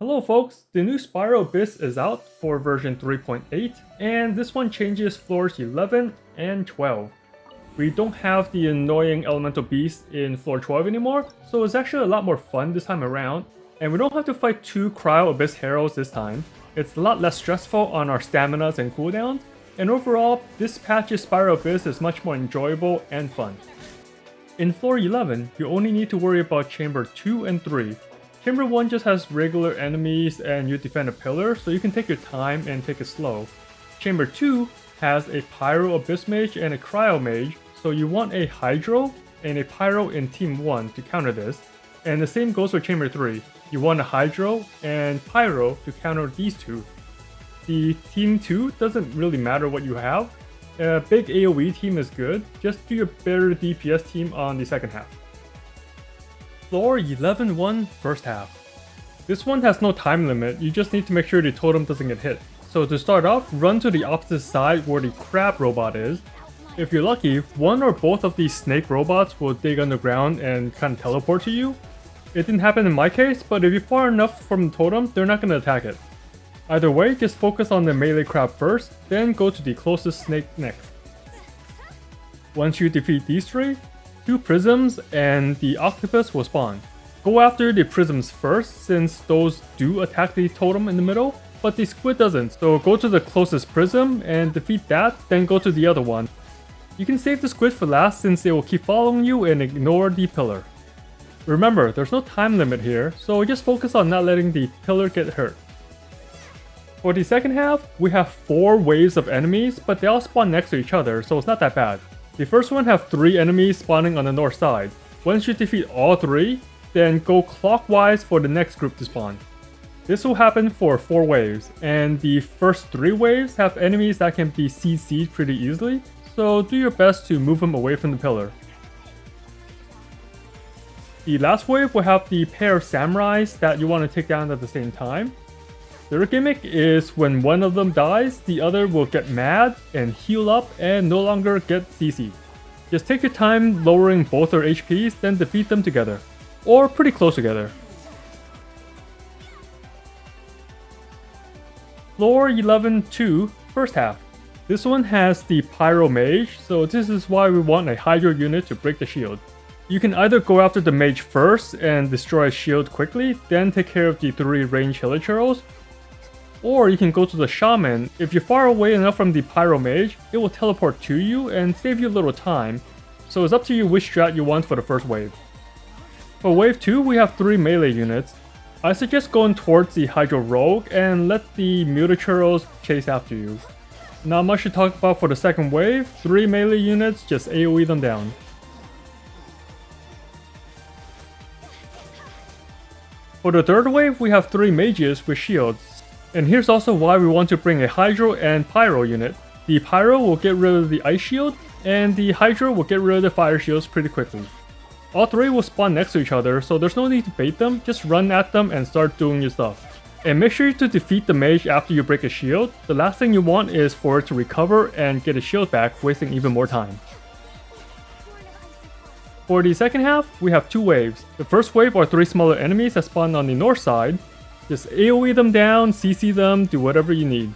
Hello folks, the new Spiral Abyss is out for version 3.8 and this one changes floors 11 and 12. We don't have the annoying elemental beast in floor 12 anymore, so it's actually a lot more fun this time around, and we don't have to fight two Cryo Abyss heroes this time. It's a lot less stressful on our staminas and cooldowns, and overall, this patch's Spiral Abyss is much more enjoyable and fun. In floor 11, you only need to worry about chamber 2 and 3. Chamber 1 just has regular enemies and you defend a pillar, so you can take your time and take it slow. Chamber 2 has a Pyro Abyss Mage and a Cryo Mage, so you want a Hydro and a Pyro in Team 1 to counter this. And the same goes for Chamber 3. You want a Hydro and Pyro to counter these two. The Team 2 doesn't really matter what you have. A big AoE team is good, just do a better DPS team on the second half. Floor 11-1 first half. This one has no time limit, you just need to make sure the totem doesn't get hit. So to start off, run to the opposite side where the crab robot is. If you're lucky, one or both of these snake robots will dig underground and kind of teleport to you. It didn't happen in my case, but if you're far enough from the totem, they're not going to attack it. Either way, just focus on the melee crab first, then go to the closest snake next. Once you defeat these three, 2 prisms and the octopus will spawn. Go after the prisms first since those do attack the totem in the middle, but the squid doesn't, so go to the closest prism and defeat that, then go to the other one. You can save the squid for last since they will keep following you and ignore the pillar. Remember, there's no time limit here, so just focus on not letting the pillar get hurt. For the second half, we have 4 waves of enemies, but they all spawn next to each other, so it's not that bad. The first one have 3 enemies spawning on the north side. Once you defeat all 3, then go clockwise for the next group to spawn. This will happen for 4 waves, and the first 3 waves have enemies that can be CC'd pretty easily, so do your best to move them away from the pillar. The last wave will have the pair of samurais that you want to take down at the same time. Their gimmick is when one of them dies, the other will get mad and heal up and no longer get CC'd. Just take your time lowering both their HPs, then defeat them together. Or pretty close together. Floor 11-2, first half. This one has the Pyro Mage, so this is why we want a Hydro unit to break the shield. You can either go after the Mage first and destroy a shield quickly, then take care of the 3 range Hilichurls. Or you can go to the Shaman. If you're far away enough from the Pyro Mage, it will teleport to you and save you a little time, so it's up to you which strat you want for the first wave. For wave 2, we have 3 melee units. I suggest going towards the Hydro Rogue and let the Mutachurls chase after you. Not much to talk about for the second wave, 3 melee units, just AoE them down. For the third wave, we have 3 mages with shields. And here's also why we want to bring a Hydro and Pyro unit. The Pyro will get rid of the Ice Shield, and the Hydro will get rid of the Fire Shields pretty quickly. All 3 will spawn next to each other, so there's no need to bait them, just run at them and start doing your stuff. And make sure to defeat the mage after you break a shield. The last thing you want is for it to recover and get a shield back, wasting even more time. For the second half, we have 2 waves. The first wave are 3 smaller enemies that spawn on the north side. Just AoE them down, CC them, do whatever you need.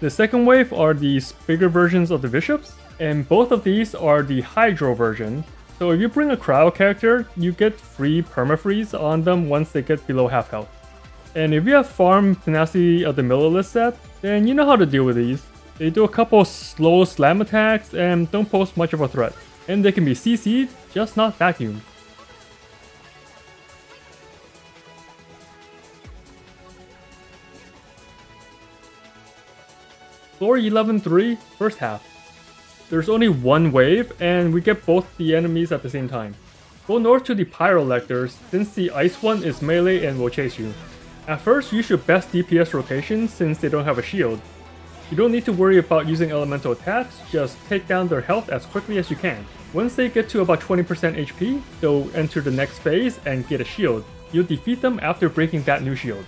The second wave are these bigger versions of the bishops, and both of these are the Hydro version. So if you bring a cryo character, you get free permafreeze on them once they get below half health. And if you have Farm Tenacity of the Millilith set, then you know how to deal with these. They do a couple slow slam attacks and don't pose much of a threat. And they can be CC'd, just not vacuumed. Floor 11-3, first half. There's only 1 wave, and we get both the enemies at the same time. Go north to the Pyrolectors, since the ice one is melee and will chase you. At first, use your best DPS rotation since they don't have a shield. You don't need to worry about using elemental attacks, just take down their health as quickly as you can. Once they get to about 20% HP, they'll enter the next phase and get a shield. You'll defeat them after breaking that new shield.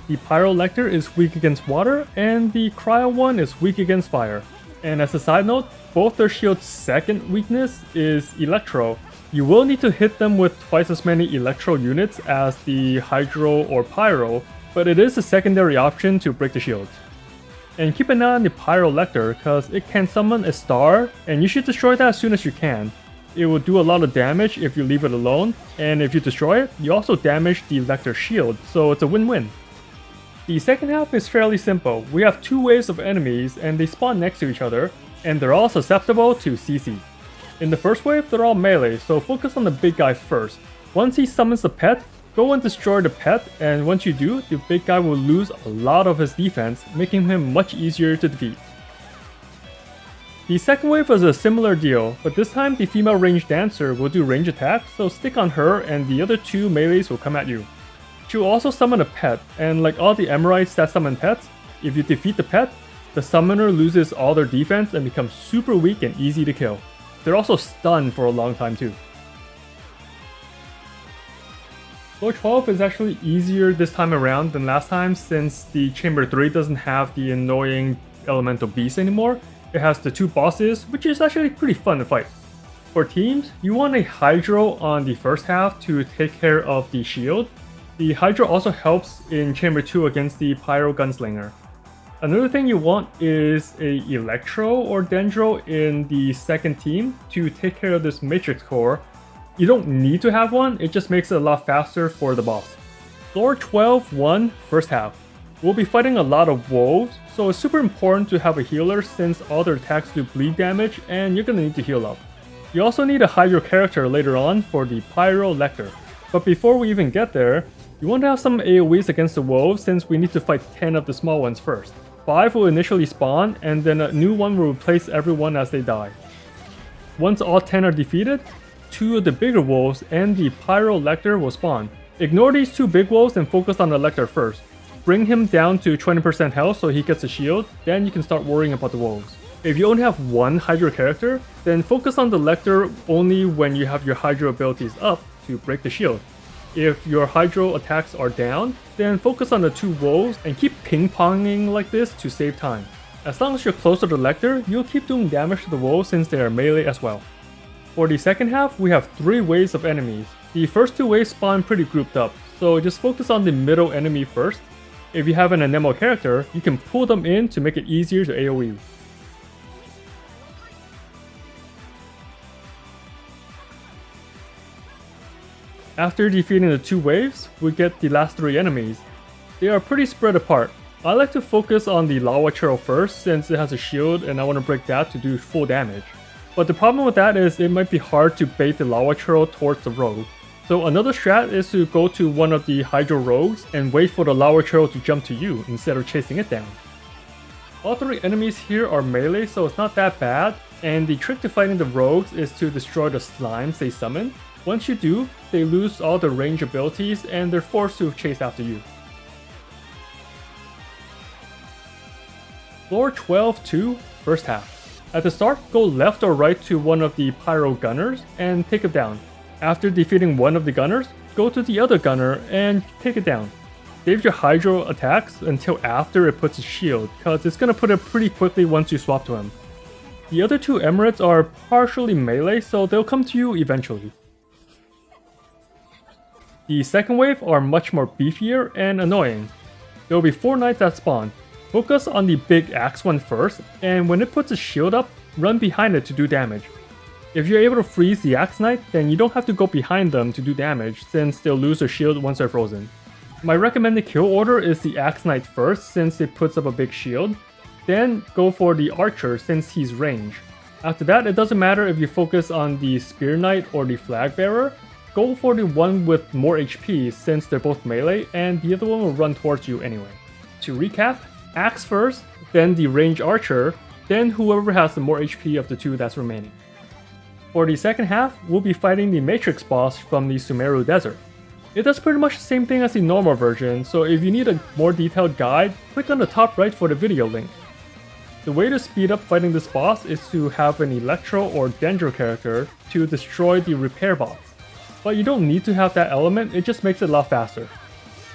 The Pyrolector is weak against water, and the Cryo one is weak against fire. And as a side note, both their shield's second weakness is Electro. You will need to hit them with twice as many Electro units as the Hydro or Pyro, but it is a secondary option to break the shield. And keep an eye on the Pyro Lecter, cause it can summon a star, and you should destroy that as soon as you can. It will do a lot of damage if you leave it alone, and if you destroy it, you also damage the Lecter shield, so it's a win-win. The second half is fairly simple. We have two waves of enemies, and they spawn next to each other, and they're all susceptible to CC. In the first wave, they're all melee, so focus on the big guy first. Once he summons the pet, go and destroy the pet, and once you do, the big guy will lose a lot of his defense, making him much easier to defeat. The second wave was a similar deal, but this time the female ranged dancer will do range attacks, so stick on her and the other two melees will come at you. She will also summon a pet, and like all the Emerites that summon pets, if you defeat the pet, the summoner loses all their defense and becomes super weak and easy to kill. They're also stunned for a long time too. Floor 12 is actually easier this time around than last time since the Chamber 3 doesn't have the annoying elemental beast anymore. It has the two bosses, which is actually pretty fun to fight. For teams, you want a Hydro on the first half to take care of the shield. The Hydro also helps in Chamber 2 against the Pyro Gunslinger. Another thing you want is a Electro or Dendro in the second team to take care of this Matrix core. You don't need to have one, it just makes it a lot faster for the boss. Floor 12-1 first half. We'll be fighting a lot of wolves, so it's super important to have a healer since all their attacks do bleed damage and you're gonna need to heal up. You also need a Hydro character later on for the Pyro Lecter. But before we even get there, you want to have some AoEs against the wolves since we need to fight 10 of the small ones first. 5 will initially spawn, and then a new one will replace everyone as they die. Once all 10 are defeated, 2 of the bigger wolves and the Pyro Lecter will spawn. Ignore these 2 big wolves and focus on the Lecter first. Bring him down to 20% health so he gets a shield, then you can start worrying about the wolves. If you only have one Hydro character, then focus on the Lecter only when you have your Hydro abilities up to break the shield. If your Hydro attacks are down, then focus on the 2 wolves and keep ping-ponging like this to save time. As long as you're close to the Lecter, you'll keep doing damage to the wolves since they are melee as well. For the second half, we have 3 waves of enemies. The first 2 waves spawn pretty grouped up, so just focus on the middle enemy first. If you have an Anemo character, you can pull them in to make it easier to AoE. After defeating the 2 waves, we get the last 3 enemies. They are pretty spread apart. I like to focus on the Lava Churl first since it has a shield and I want to break that to do full damage. But the problem with that is it might be hard to bait the Lava Churl towards the rogue. So another strat is to go to one of the Hydro rogues and wait for the Lava Churl to jump to you instead of chasing it down. All 3 enemies here are melee, so it's not that bad, and the trick to fighting the rogues is to destroy the slimes they summon. Once you do, they lose all their range abilities and they're forced to chase after you. Floor 12-2, first half. At the start, go left or right to one of the Pyro Gunners and take it down. After defeating one of the Gunners, go to the other Gunner and take it down. Save your Hydro attacks until after it puts a shield, cause it's gonna put it pretty quickly once you swap to him. The other 2 Emirates are partially melee, so they'll come to you eventually. The second wave are much more beefier and annoying. There will be 4 knights that spawn. Focus on the big axe one first, and when it puts a shield up, run behind it to do damage. If you're able to freeze the axe knight, then you don't have to go behind them to do damage since they'll lose their shield once they're frozen. My recommended kill order is the axe knight first since it puts up a big shield, then go for the archer since he's range. After that, it doesn't matter if you focus on the spear knight or the flag bearer. Go for the one with more HP since they're both melee and the other one will run towards you anyway. To recap, axe first, then the range archer, then whoever has the more HP of the 2 that's remaining. For the second half, we'll be fighting the Matrix boss from the Sumeru Desert. It does pretty much the same thing as the normal version, so if you need a more detailed guide, click on the top right for the video link. The way to speed up fighting this boss is to have an Electro or Dendro character to destroy the repair bots. But you don't need to have that element, it just makes it a lot faster.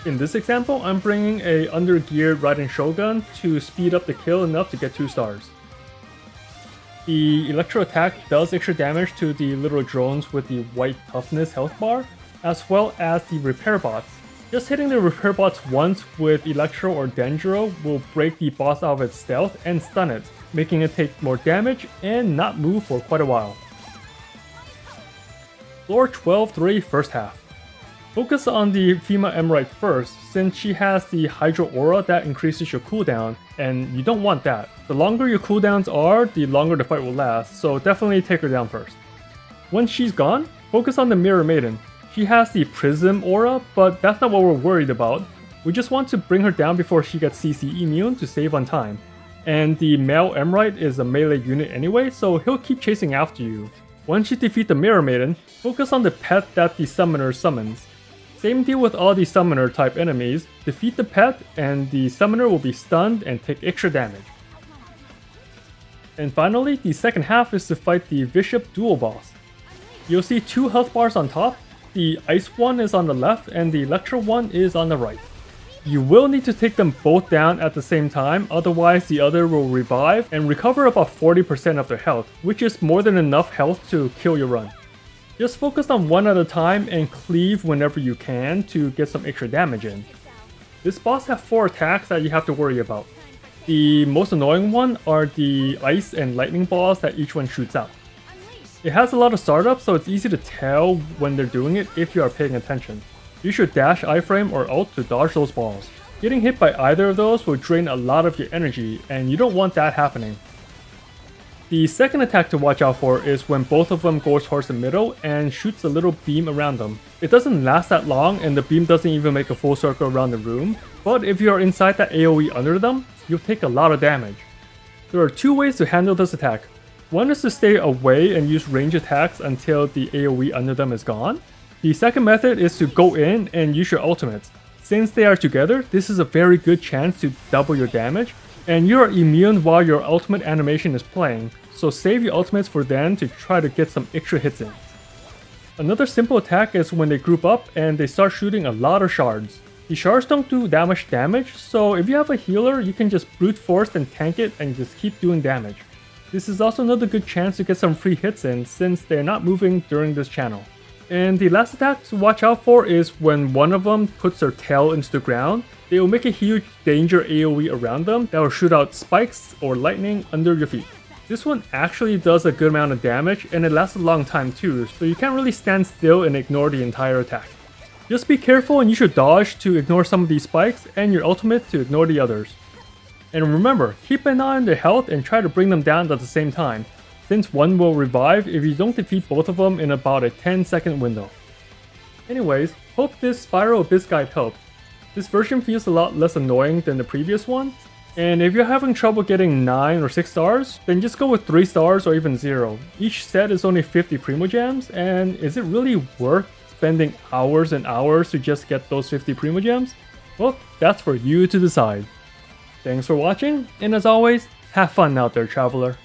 In this example, I'm bringing a under-geared Raiden Shogun to speed up the kill enough to get 2 stars. The Electro attack does extra damage to the little drones with the white toughness health bar, as well as the repair bots. Just hitting the repair bots once with Electro or Dendro will break the boss out of its stealth and stun it, making it take more damage and not move for quite a while. Floor 12-3 first half. Focus on the Fima Emerald first, since she has the Hydro Aura that increases your cooldown, and you don't want that. The longer your cooldowns are, the longer the fight will last, so definitely take her down first. Once she's gone, focus on the Mirror Maiden. She has the Prism Aura, but that's not what we're worried about. We just want to bring her down before she gets CC immune to save on time. And the male Emerald is a melee unit anyway, so he'll keep chasing after you. Once you defeat the Mirror Maiden, focus on the pet that the summoner summons. Same deal with all the summoner type enemies, defeat the pet and the summoner will be stunned and take extra damage. And finally, the second half is to fight the Bishop dual boss. You'll see 2 health bars on top. The ice one is on the left and the electro one is on the right. You will need to take them both down at the same time, otherwise the other will revive and recover about 40% of their health, which is more than enough health to kill your run. Just focus on one at a time and cleave whenever you can to get some extra damage in. This boss has 4 attacks that you have to worry about. The most annoying one are the ice and lightning balls that each one shoots out. It has a lot of startups, so it's easy to tell when they're doing it if you are paying attention. You should dash iframe or ult to dodge those balls. Getting hit by either of those will drain a lot of your energy, and you don't want that happening. The second attack to watch out for is when both of them go towards the middle and shoots a little beam around them. It doesn't last that long and the beam doesn't even make a full circle around the room, but if you are inside that AoE under them, you'll take a lot of damage. There are 2 ways to handle this attack. One is to stay away and use range attacks until the AoE under them is gone. The second method is to go in and use your ultimates. Since they are together, this is a very good chance to double your damage, and you are immune while your ultimate animation is playing, so save your ultimates for then to try to get some extra hits in. Another simple attack is when they group up and they start shooting a lot of shards. The shards don't do that much damage, so if you have a healer, you can just brute force and tank it and just keep doing damage. This is also another good chance to get some free hits in since they're not moving during this channel. And the last attack to watch out for is when one of them puts their tail into the ground. They will make a huge danger AoE around them that will shoot out spikes or lightning under your feet. This one actually does a good amount of damage and it lasts a long time too, so you can't really stand still and ignore the entire attack. Just be careful and use your dodge to ignore some of these spikes and your ultimate to ignore the others. And remember, keep an eye on their health and try to bring them down at the same time, since one will revive if you don't defeat both of them in about a 10-second window. Anyways, hope this Spiral Abyss guide helped. This version feels a lot less annoying than the previous one, and if you're having trouble getting 9 or 6 stars, then just go with 3 stars or even 0. Each set is only 50 Primogems, and is it really worth spending hours and hours to just get those 50 Primogems? Well, that's for you to decide. Thanks for watching, and as always, have fun out there, traveler.